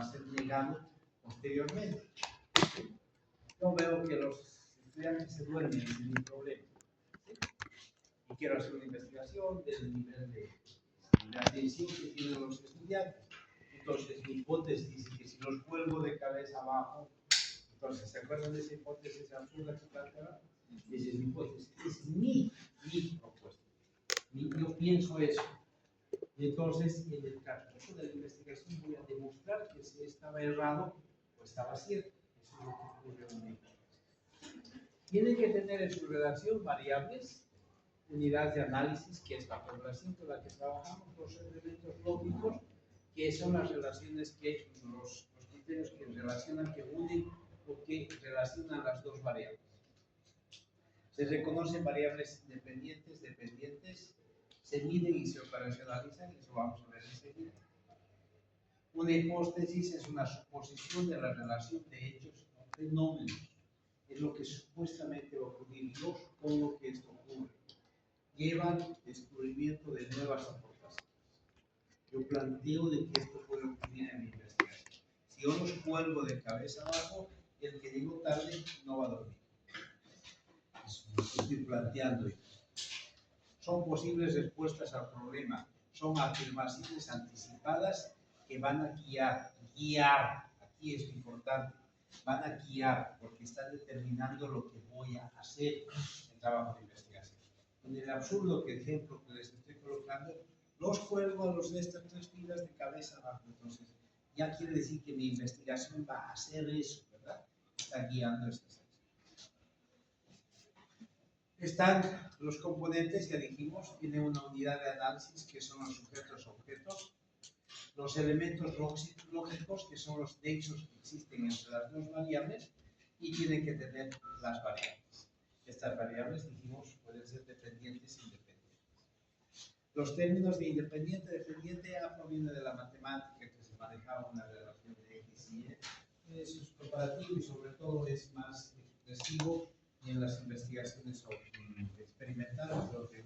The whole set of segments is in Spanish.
a ser negado posteriormente. Yo veo que los estudiantes se duermen sin ningún problema, ¿sí? Y quiero hacer una investigación del nivel de atención que tienen los estudiantes. Entonces, mi hipótesis dice que si los cuelgo de cabeza abajo, entonces, ¿se acuerdan de esa hipótesis absurda que planteaba? Esa es mi hipótesis, es mi propuesta. Yo pienso eso. Y entonces, en el transcurso de la investigación voy a demostrar que si estaba errado o estaba cierto. Eso es lo que ocurre en mi caso. Tiene que tener en su redacción variables, unidades de análisis, que es la población con la que trabajamos, los elementos lógicos, que son las relaciones que, los criterios que relacionan, que unen o que relacionan las dos variables. Se reconocen variables independientes, dependientes, se miden y se operacionalizan, y eso vamos a ver enseguida. Una hipótesis es una suposición de la relación de hechos o fenómenos. Es lo que supuestamente va a ocurrir. Yo supongo que esto ocurre. Lleva al descubrimiento de nuevas aportaciones. Yo planteo de que esto puede ocurrir en mi investigación. Si yo los cuelgo de cabeza abajo, el que llegó tarde no va a dormir. Eso estoy planteando. Son posibles respuestas al problema. Son afirmaciones anticipadas que van a guiar, aquí es lo importante, van a guiar porque están determinando lo que voy a hacer en trabajo de investigación. En el absurdo ejemplo que les estoy colocando, los cuelgo a los de estas tres filas de cabeza abajo. Entonces, ya quiere decir que mi investigación va a hacer eso, ¿verdad? Está guiando estas acciones. Están los componentes, ya dijimos, tienen una unidad de análisis que son los sujetos objetos, los elementos lógicos que son los nexos que existen entre las dos variables y tienen que tener las variables. Estas variables, dijimos, pueden ser dependientes e independientes. Los términos de independiente, dependiente, proviene de la matemática que se manejaba una relación de X y Y. Eso es comparativo y sobre todo es más expresivo en las investigaciones experimentales, donde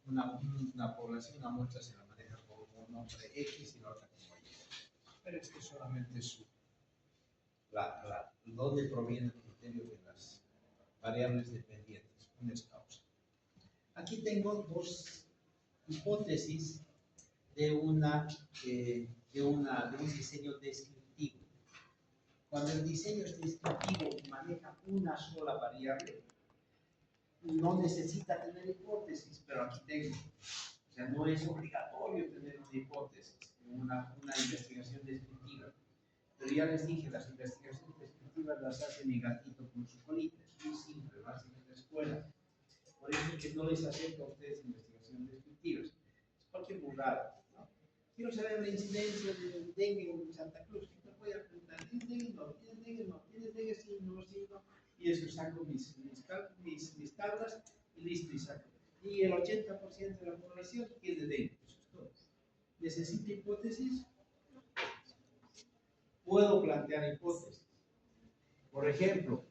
una población, una muestra se la maneja como un nombre X y la otra como Y. Pero esto solamente es dónde proviene el criterio de las variables dependientes, una es causa. Aquí tengo dos hipótesis de un diseño descriptivo. Cuando el diseño es descriptivo y maneja una sola variable, no necesita tener hipótesis, pero aquí tengo. O sea, no es obligatorio tener una hipótesis en una investigación descriptiva. Pero ya les dije, las investigaciones descriptivas las hace mi gatito con su colita. Es muy simple, lo hacen en la escuela. Por eso es que no les acerco a ustedes investigaciones descriptivas. Es cualquier burrada, ¿no? Quiero saber la incidencia del dengue en Santa Cruz. ¿Qué me voy a preguntar? ¿Tienes dengue? No. ¿Tienes dengue? No. ¿Tienes dengue? Sí, no, sí, no. Y eso saco mis tablas y listo, y saco. Y el 80% de la población tiene dengue. Eso es todo. ¿Necesita hipótesis? Puedo plantear hipótesis. Por ejemplo,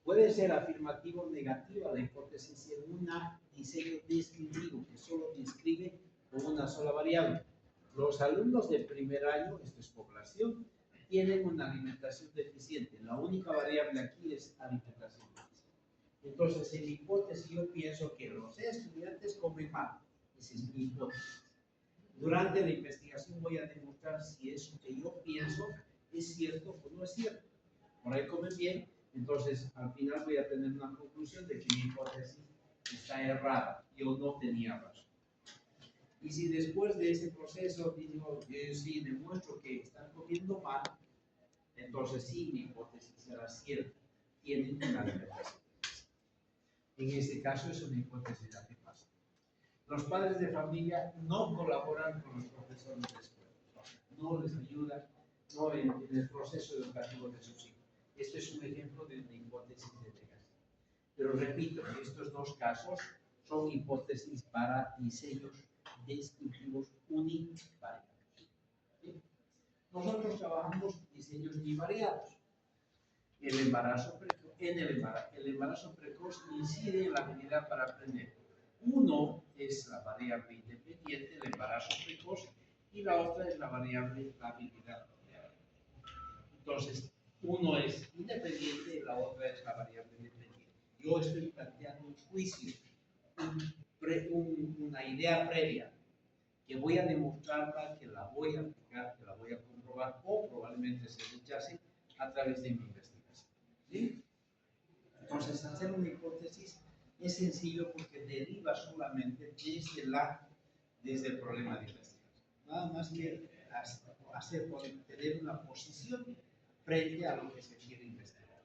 puede ser afirmativa o negativa la hipótesis en un diseño descriptivo que solo describe con una sola variable. Los alumnos del primer año, esto es población, tienen una alimentación deficiente. La única variable aquí es alimentación deficiente. Entonces, en mi hipótesis yo pienso que los estudiantes comen mal. Esa es mi hipótesis. Durante la investigación voy a demostrar si eso que yo pienso es cierto o no es cierto. Por ahí comen bien, entonces al final voy a tener una conclusión de que mi hipótesis está errada. Yo no tenía razón. Y si después de ese proceso digo, sí, demuestro que están comiendo mal, entonces sí, mi hipótesis será cierta. Tienen una alimentación. En este caso es una hipótesis de afirmación. Los padres de familia no colaboran con los profesores de escuela. No les ayudan en el proceso educativo de sus hijos. Esto es un ejemplo de una hipótesis de negación. Pero repito, estos dos casos son hipótesis para diseños descriptivos univariados. ¿Sí? Nosotros trabajamos diseños bivariados. El embarazo precoz incide en la habilidad para aprender. Uno es la variable independiente, el embarazo precoz, y la otra es la variable la habilidad. Entonces, uno es independiente y la otra es la variable dependiente. Yo estoy planteando un juicio, una idea previa, que voy a demostrarla, que la voy a aplicar, que la voy a comprobar o probablemente se rechace a través de mi investigación. ¿Sí? Entonces, hacer una hipótesis es sencillo porque deriva solamente desde el problema de investigación. Nada más que tener una posición frente a lo que se quiere investigar.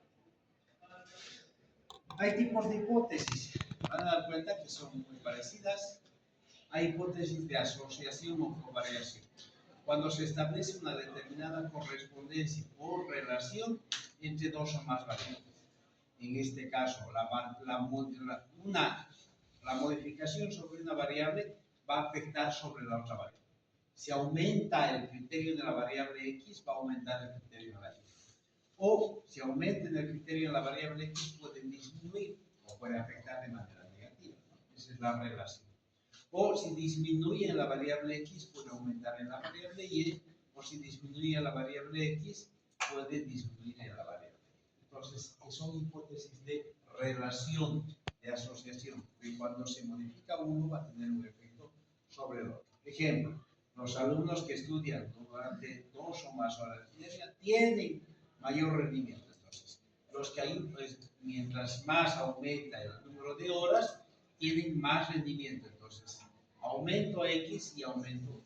Hay tipos de hipótesis. Van a dar cuenta que son muy parecidas. Hay hipótesis de asociación o covariación. Cuando se establece una determinada correspondencia o relación entre dos o más variables. En este caso, la modificación sobre una variable va a afectar sobre la otra variable. Si aumenta el criterio de la variable X, va a aumentar el criterio de la Y. O si aumenta el criterio de la variable X, puede disminuir o puede afectar de manera negativa, ¿no? Esa es la relación. O si disminuye en la variable X, puede aumentar en la variable Y, o si disminuye en la variable X, puede disminuir en la variable Y. Entonces, son hipótesis de relación, de asociación, que cuando se modifica uno va a tener un efecto sobre el otro. Ejemplo, los alumnos que estudian durante 2 o más horas diarias tienen mayor rendimiento. Entonces, los que hay, pues, mientras más aumenta el número de horas, tienen más rendimiento. Entonces, aumento X y aumento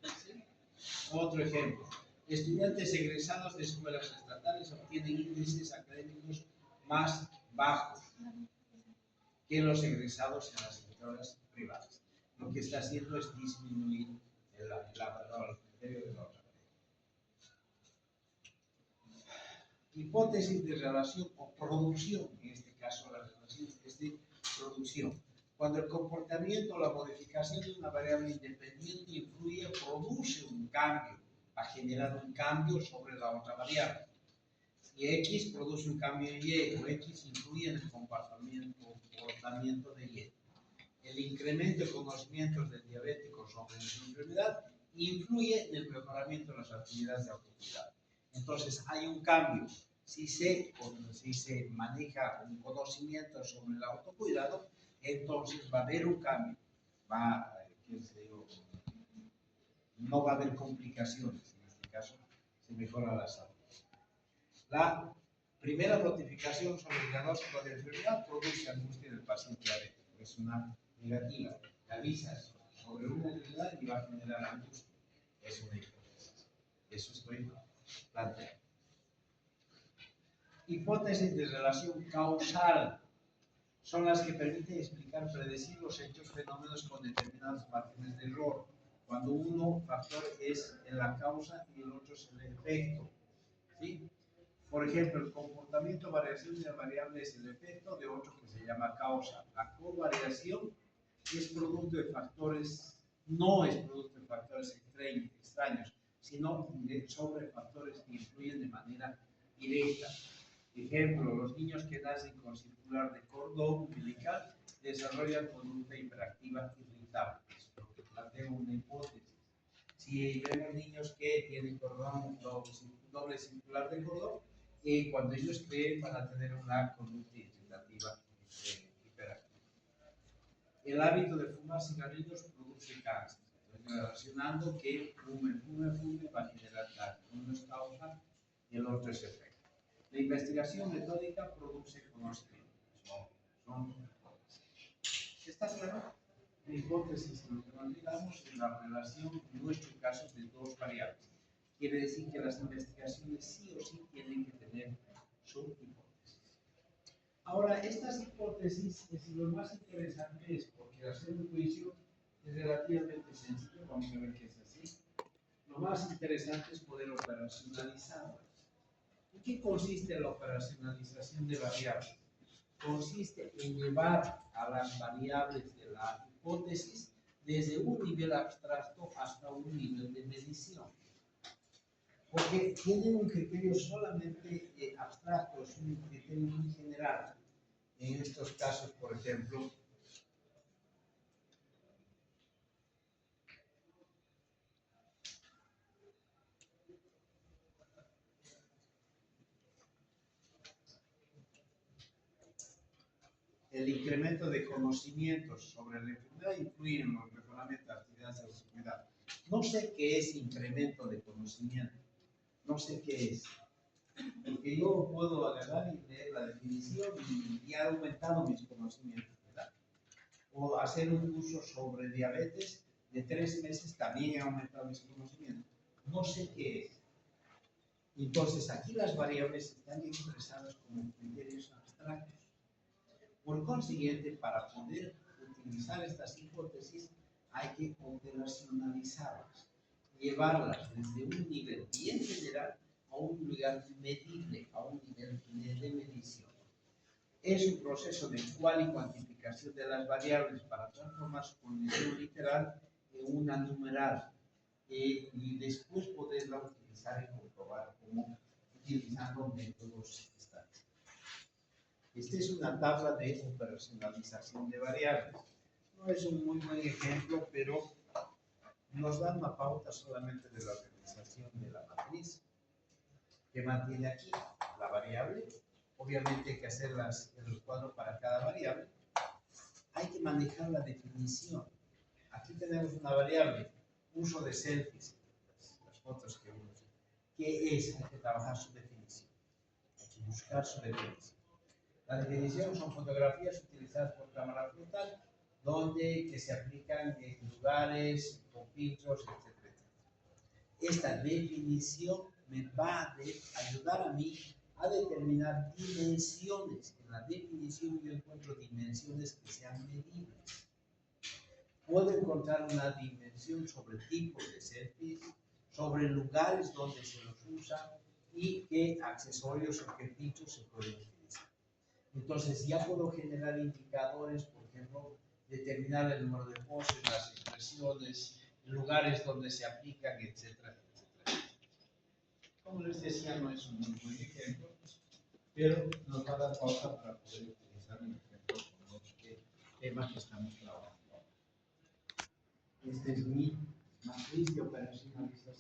Y. ¿Sí? Otro ejemplo. Estudiantes egresados de escuelas estatales obtienen índices académicos más bajos que los egresados en las escuelas privadas. Lo que está haciendo es disminuir el criterio de la otra. Hipótesis de relación o producción, en este caso la relación es de producción. Cuando el comportamiento o la modificación de una variable independiente influye o produce un cambio, va a generar un cambio sobre la otra variable. Y X produce un cambio en Y, o X influye en el comportamiento de Y. El incremento de conocimientos del diabético sobre su enfermedad influye en el mejoramiento de las actividades de autocuidado. Entonces, hay un cambio. Si se maneja un conocimiento sobre el autocuidado, entonces va a haber un cambio. No va a haber complicaciones. En este caso, se mejora la salud. La primera notificación sobre el diagnóstico de enfermedad produce angustia del paciente diabético. Es una negativa. Avisas sobre una enfermedad y va a generar angustia. Es una hipótesis. Eso estoy planteando. Hipótesis de relación causal son las que permiten explicar, predecir los hechos, fenómenos con determinados márgenes de error. Cuando uno factor es la causa y el otro es el efecto. ¿Sí? Por ejemplo, el comportamiento variación de la variable es el efecto de otro que se llama causa. La covariación es producto de factores, no es producto de factores extraños, sino sobre factores que influyen de manera directa. Ejemplo, los niños que nacen con circular de cordón umbilical desarrollan conducta hiperactiva irritable. Es lo que planteo una hipótesis. Si vemos niños que tienen cordón doble circular de cordón, cuando ellos creen van a tener una conducta irritativa hiperactiva. El hábito de fumar cigarrillos produce cáncer. Estoy relacionando que fume va a generar cáncer. Uno es causa y el otro es efecto. La investigación metódica produce conocimiento. Son hipótesis. ¿Está claro? La hipótesis, lo que nos digamos, es la relación, en nuestro caso, de dos variables. Quiere decir que las investigaciones sí o sí tienen que tener su hipótesis. Ahora, estas hipótesis, lo más interesante es porque hacer un juicio es relativamente sencillo, vamos a ver qué es así. Lo más interesante es poder operacionalizarlas. ¿En qué consiste la operacionalización de variables? Consiste en llevar a las variables de la hipótesis desde un nivel abstracto hasta un nivel de medición. Porque tienen un criterio solamente abstracto, es un criterio muy general. En estos casos, por ejemplo, el incremento de conocimientos sobre la enfermedad influye en los mejoramientos de actividades de seguridad. No sé qué es incremento de conocimiento, no sé qué es, porque yo puedo agarrar y leer la definición y ha aumentado mis conocimientos, ¿verdad? O hacer un curso sobre diabetes de 3 meses también ha aumentado mis conocimientos. No sé qué es. Entonces, aquí las variables están expresadas como criterios abstractos. Por consiguiente, para poder utilizar estas hipótesis, hay que operacionalizarlas, llevarlas desde un nivel bien general a un lugar medible, a un nivel de medición. Es un proceso de cual y cuantificación de las variables para transformar su condición literal en una numeral y después poderla utilizar y comprobar como utilizando métodos estadísticos. Esta es una tabla de operacionalización de variables. No es un muy buen ejemplo, pero nos da una pauta solamente de la organización de la matriz que mantiene aquí la variable. Obviamente hay que hacer el cuadro para cada variable. Hay que manejar la definición. Aquí tenemos una variable, uso de selfies, las fotos que uno usa. ¿Qué es? Hay que trabajar su definición. Hay que buscar su definición. La definición son fotografías utilizadas por cámara frontal, que se aplican en lugares, con filtros, etc. Esta definición me va a ayudar a mí a determinar dimensiones. En la definición yo encuentro dimensiones que sean medibles. Puedo encontrar una dimensión sobre tipos de selfies, sobre lugares donde se los usa y qué accesorios o qué filtros se pueden utilizar. Entonces ya puedo generar indicadores, por ejemplo, determinar el número de poses, las expresiones, lugares donde se aplican, etcétera, etcétera. Como les decía, no es un muy buen ejemplo, pero nos va a dar pauta para poder utilizar un ejemplo con este tema que estamos trabajando. Esta es mi matriz de operacionalización.